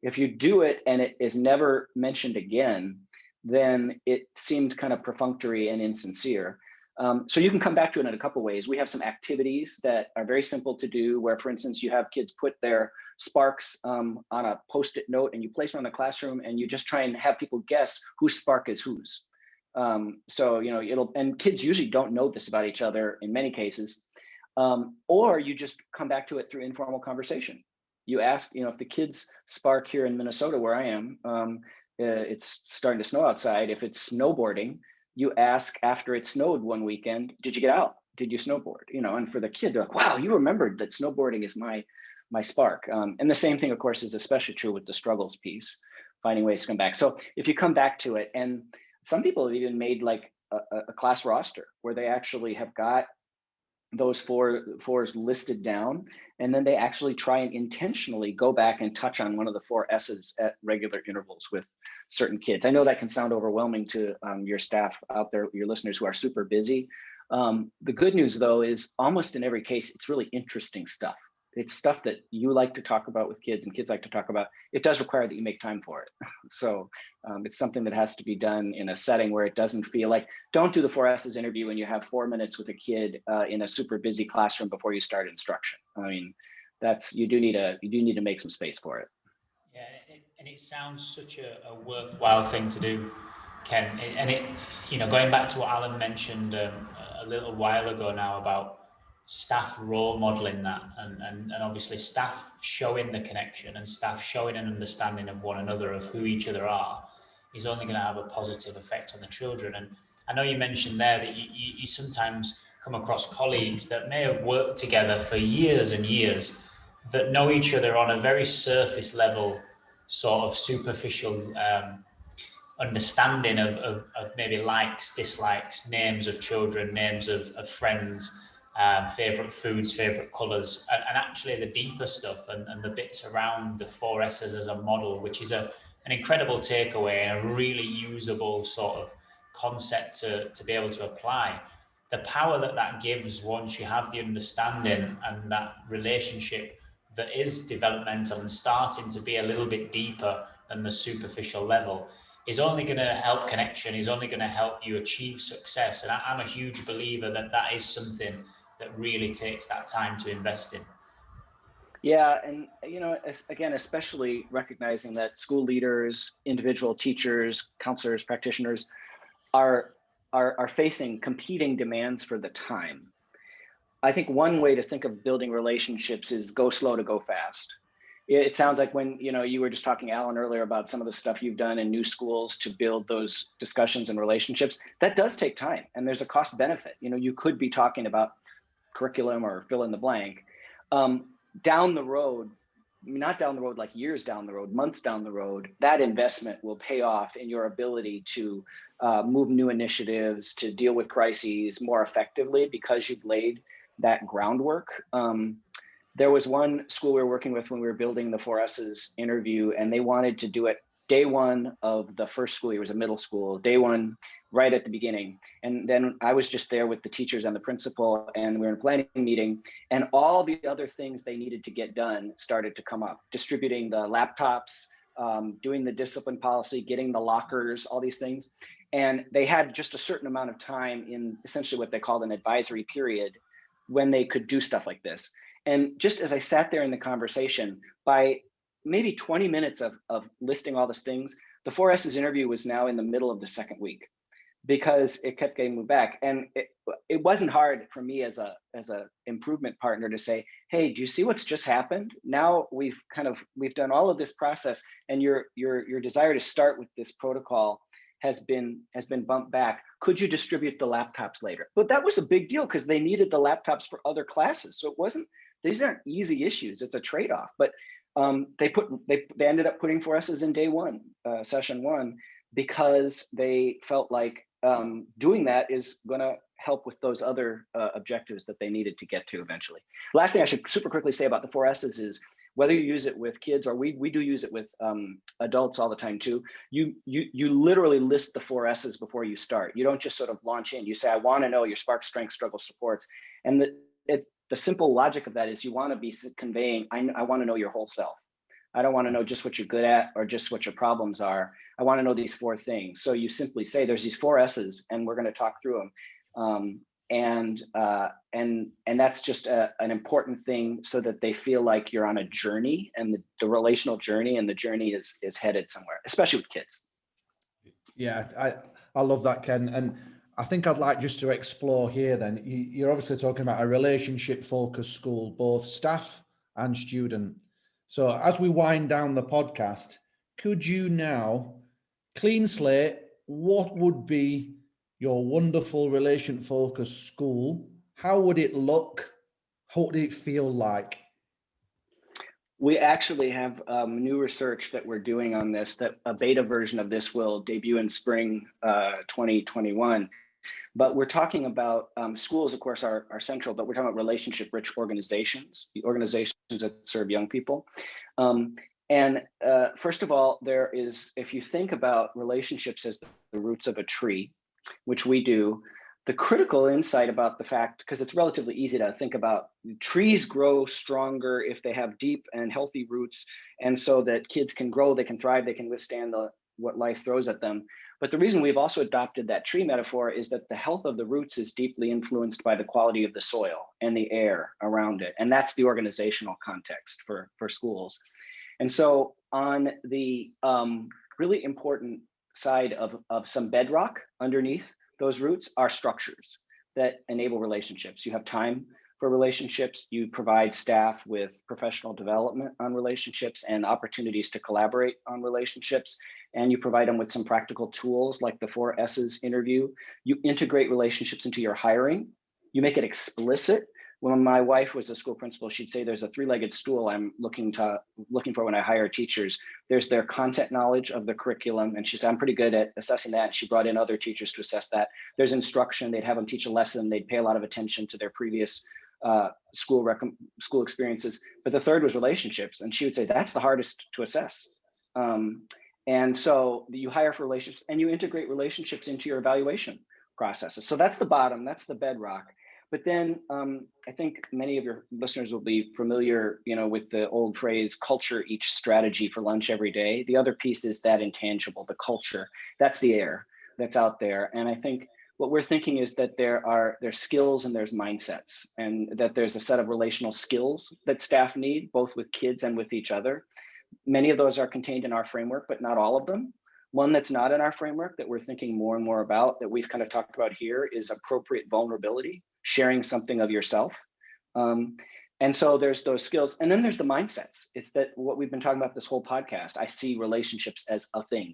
If you do it and it is never mentioned again, then it seemed kind of perfunctory and insincere. So you can come back to it in a couple ways. We have some activities that are very simple to do, where, for instance, you have kids put their sparks on a Post-it note and you place them in the classroom, and you just try and have people guess whose spark is whose. So and kids usually don't know this about each other in many cases. Or you just come back to it through informal conversation. You ask, if the kids spark here in Minnesota where I am, it's starting to snow outside. If it's snowboarding, you ask after it snowed one weekend, did you get out? Did you snowboard? And for the kid, they're like, wow, you remembered that snowboarding is my spark. And the same thing, of course, is especially true with the struggles piece, finding ways to come back. So if you come back to it, and some people have even made like a class roster where they actually have got those fours listed down, and then they actually try and intentionally go back and touch on one of the 4 S's at regular intervals with certain kids. I know that can sound overwhelming to your staff out there, your listeners who are super busy. The good news, though, is almost in every case, it's really interesting stuff. It's stuff that you like to talk about with kids and kids like to talk about. It does require that you make time for it. So it's something that has to be done in a setting where it doesn't feel like, don't do the 4 S's interview when you have 4 minutes with a kid in a super busy classroom before you start instruction. I mean, you do need to make some space for it. Yeah, and it sounds such a worthwhile thing to do, Ken. Going back to what Alan mentioned a little while ago now about staff role modeling that, and obviously staff showing the connection and staff showing an understanding of one another, of who each other are, is only going to have a positive effect on the children. And I know you mentioned there that you sometimes come across colleagues that may have worked together for years and years, that know each other on a very surface level, sort of superficial understanding of maybe likes, dislikes, names of children, names of friends, favorite foods, favorite colors, and actually the deeper stuff and the bits around the 4 S's as a model, which is an incredible takeaway and a really usable sort of concept to be able to apply. The power that gives once you have the understanding and that relationship that is developmental and starting to be a little bit deeper than the superficial level is only going to help connection, is only going to help you achieve success. And I'm a huge believer that is something that really takes that time to invest in. Yeah, and again, especially recognizing that school leaders, individual teachers, counselors, practitioners are facing competing demands for the time. I think one way to think of building relationships is go slow to go fast. It sounds like when you were just talking, Alan, earlier about some of the stuff you've done in new schools to build those discussions and relationships, that does take time, and there's a cost benefit. You could be talking about curriculum or fill in the blank down the road, not down the road like years down the road, months down the road. That investment will pay off in your ability to move new initiatives, to deal with crises more effectively because you've laid that groundwork. There was one school we were working with when we were building the 4 S's interview, and they wanted to do it day one of the first school year. It was a middle school, day one, right at the beginning. And then I was just there with the teachers and the principal, and we were in a planning meeting, and all the other things they needed to get done started to come up. Distributing the laptops, doing the discipline policy, getting the lockers, all these things. And they had just a certain amount of time in essentially what they called an advisory period when they could do stuff like this. And just as I sat there in the conversation, by maybe 20 minutes of listing all these things, the 4 S's interview was now in the middle of the second week because it kept getting moved back. And it wasn't hard for me as a improvement partner to say, hey, do you see what's just happened? Now we've done all of this process, and your desire to start with this protocol has been bumped back. Could you distribute the laptops later? But that was a big deal because they needed the laptops for other classes. So these aren't easy issues. It's a trade-off. But they ended up putting 4 S's in day one, session one, because they felt like doing that is going to help with those other objectives that they needed to get to eventually. Last thing I should super quickly say about the 4 S's is whether you use it with kids or we do use it with adults all the time too. You literally list the 4 S's before you start. You don't just sort of launch in. You say, I want to know your spark, strength, struggle, supports, and the simple logic of that is you want to be conveying, I want to know your whole self. I don't want to know just what you're good at or just what your problems are. I want to know these 4 things. So you simply say there's these 4 S's and we're going to talk through them. And that's just an important thing so that they feel like you're on a journey, and the relational journey, and the journey is headed somewhere, especially with kids. Yeah, I love that, Ken. And I think I'd like just to explore here then. You're obviously talking about a relationship-focused school, both staff and student. So as we wind down the podcast, could you now, clean slate, what would be your wonderful relation-focused school? How would it look? How would it feel like? We actually have new research that we're doing on this, that a beta version of this will debut in spring 2021. But we're talking about schools, of course, are central, but we're talking about relationship-rich organizations, the organizations that serve young people. First of all, there is, if you think about relationships as the roots of a tree, which we do, the critical insight about the fact, because it's relatively easy to think about, trees grow stronger if they have deep and healthy roots, and so that kids can grow, they can thrive, they can withstand what life throws at them. But the reason we've also adopted that tree metaphor is that the health of the roots is deeply influenced by the quality of the soil and the air around it. And that's the organizational context for schools. And so on the really important side of some bedrock underneath those roots are structures that enable relationships. You have time for relationships, you provide staff with professional development on relationships and opportunities to collaborate on relationships, and you provide them with some practical tools like the 4 S's interview. You integrate relationships into your hiring. You make it explicit. When my wife was a school principal, she'd say there's a 3-legged stool I'm looking for when I hire teachers. There's their content knowledge of the curriculum, and she said, I'm pretty good at assessing that. And she brought in other teachers to assess that. There's instruction. They'd have them teach a lesson. They'd pay a lot of attention to their previous school experiences. But the third was relationships. And she would say, that's the hardest to assess. And so you hire for relationships and you integrate relationships into your evaluation processes. So that's the bottom, that's the bedrock. But then I think many of your listeners will be familiar, with the old phrase, culture eats strategy for lunch every day. The other piece is that intangible, the culture. That's the air that's out there. And I think what we're thinking is that there's skills and there's mindsets, and that there's a set of relational skills that staff need, both with kids and with each other. Many of those are contained in our framework, but not all of them. One that's not in our framework that we're thinking more and more about, that we've kind of talked about here, is appropriate vulnerability, sharing something of yourself. And so there's those skills. And then there's the mindsets. It's that what we've been talking about this whole podcast, I see relationships as a thing.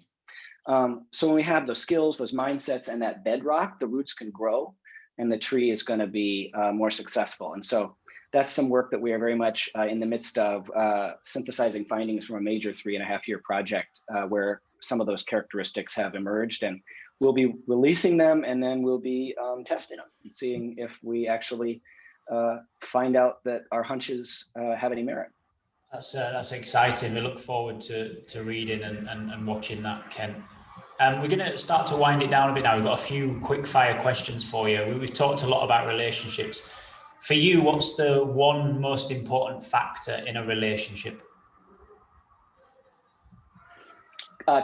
So when we have those skills, those mindsets, and that bedrock, the roots can grow and the tree is going to be more successful. And so that's some work that we are very much in the midst of synthesizing findings from a major 3.5-year project where some of those characteristics have emerged, and we'll be releasing them, and then we'll be testing them and seeing if we actually find out that our hunches have any merit. That's exciting. We look forward to reading and watching that, Ken. We're going to start to wind it down a bit now. We've got a few quick fire questions for you. We've talked a lot about relationships. For you, what's the one most important factor in a relationship?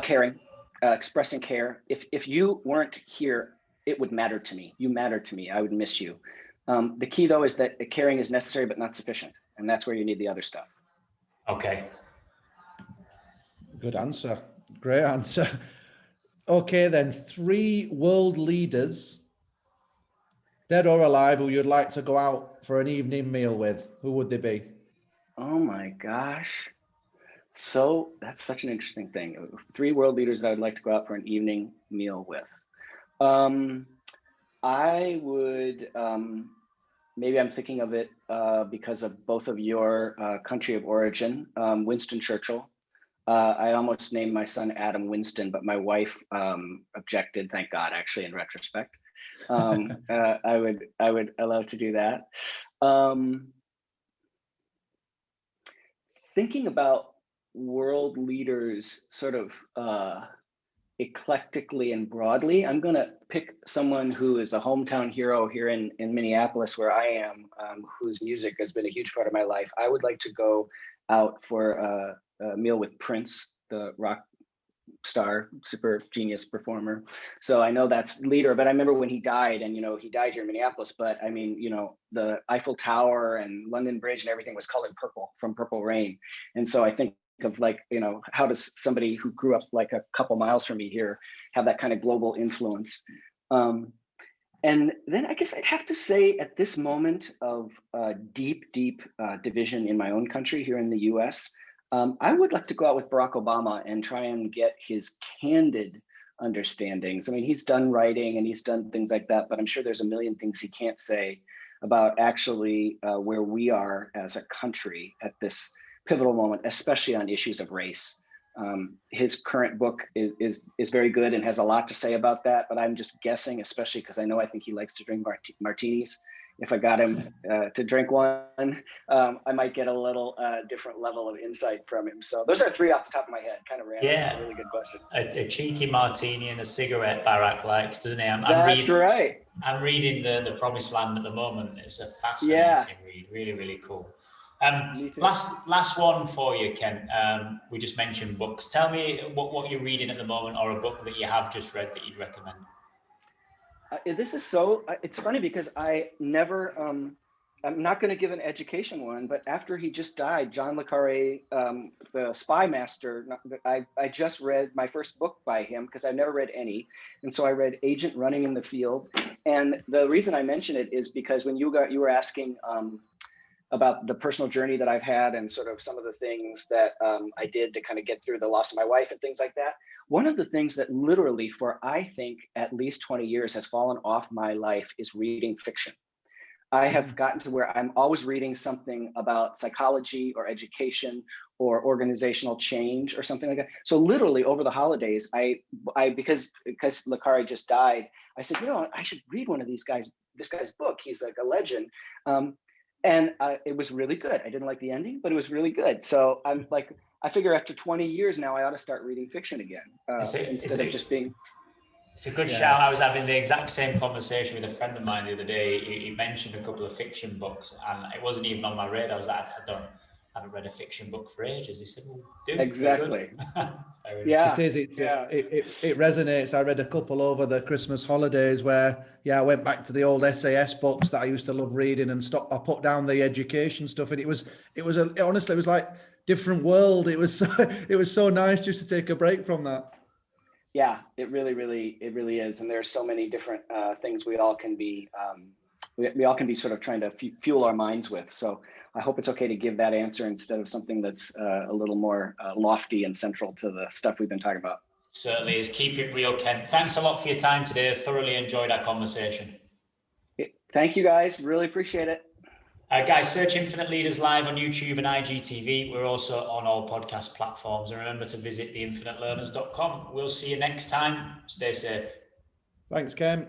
Caring, expressing care. If you weren't here, it would matter to me. You matter to me. I would miss you. The key, though, is that caring is necessary but not sufficient. And that's where you need the other stuff. Okay. Good answer. Great answer. Okay, then 3 world leaders, dead or alive, who you'd like to go out for an evening meal with. Who would they be? Oh my gosh. So that's such an interesting thing. 3 world leaders that I would like to go out for an evening meal with. I would, maybe I'm thinking of it because of both of your country of origin, Winston Churchill. I almost named my son Adam Winston, but my wife objected, thank God, actually, in retrospect. I would allow to do that. Thinking about world leaders sort of eclectically and broadly, I'm going to pick someone who is a hometown hero here in Minneapolis, where I am, whose music has been a huge part of my life. I would like to go out for a meal with Prince, the rock star, super genius performer. So I know that's leader, but I remember when he died, and he died here in Minneapolis, but I mean, the Eiffel Tower and London Bridge and everything was colored purple from Purple Rain. And so I think of, like, how does somebody who grew up like a couple miles from me here have that kind of global influence? And then I guess I'd have to say at this moment of deep division in my own country here in the US, I would like to go out with Barack Obama and try and get his candid understandings. I mean, he's done writing and he's done things like that, but I'm sure there's a million things he can't say about actually where we are as a country at this pivotal moment, especially on issues of race. His current book is very good and has a lot to say about that, but I'm just guessing, especially because I think he likes to drink martinis. If I got him to drink one, I might get a little different level of insight from him. So those are three off the top of my head, kind of random. Yeah, That's a really good question. A cheeky martini and a cigarette Barack likes, doesn't he? That's right. I'm reading the Promised Land at the moment. It's a fascinating read, really, really cool. Last one for you, Ken. We just mentioned books. Tell me what you're reading at the moment, or a book that you have just read that you'd recommend. This is it's funny because I never, I'm not going to give an education one, but after he just died, John le Carré, the Spy Master, I just read my first book by him because I've never read any. And so I read Agent Running in the Field. And the reason I mention it is because when you were asking about the personal journey that I've had and sort of some of the things that I did to kind of get through the loss of my wife and things like that. One of the things that literally for, I think, at least 20 years has fallen off my life is reading fiction. I have gotten to where I'm always reading something about psychology or education or organizational change or something like that. So literally over the holidays, I because le Carré just died, I said, I should read this guy's book. He's like a legend. And it was really good. I didn't like the ending, but it was really good. So I'm like, I figure after 20 years now, I ought to start reading fiction again instead of just being. It's a good shout. I was having the exact same conversation with a friend of mine the other day. He mentioned a couple of fiction books, and it wasn't even on my radar. I was like, I haven't read a fiction book for ages. He said, well, do. Exactly. Yeah. It resonates. I read a couple over the Christmas holidays where, I went back to the old SAS books that I used to love reading and I put down the education stuff. And honestly, it was like different world. It was so nice just to take a break from that. Yeah, it really is. And there's so many different things we all can be, we all can be sort of trying to fuel our minds with. So I hope it's okay to give that answer instead of something that's a little more lofty and central to the stuff we've been talking about. Certainly is. Keep it real, Ken. Thanks a lot for your time today. I thoroughly enjoyed our conversation. Thank you, guys. Really appreciate it. Guys, search Infinite Leaders Live on YouTube and IGTV. We're also on all podcast platforms. And remember to visit theinfinitelearners.com. We'll see you next time. Stay safe. Thanks, Ken.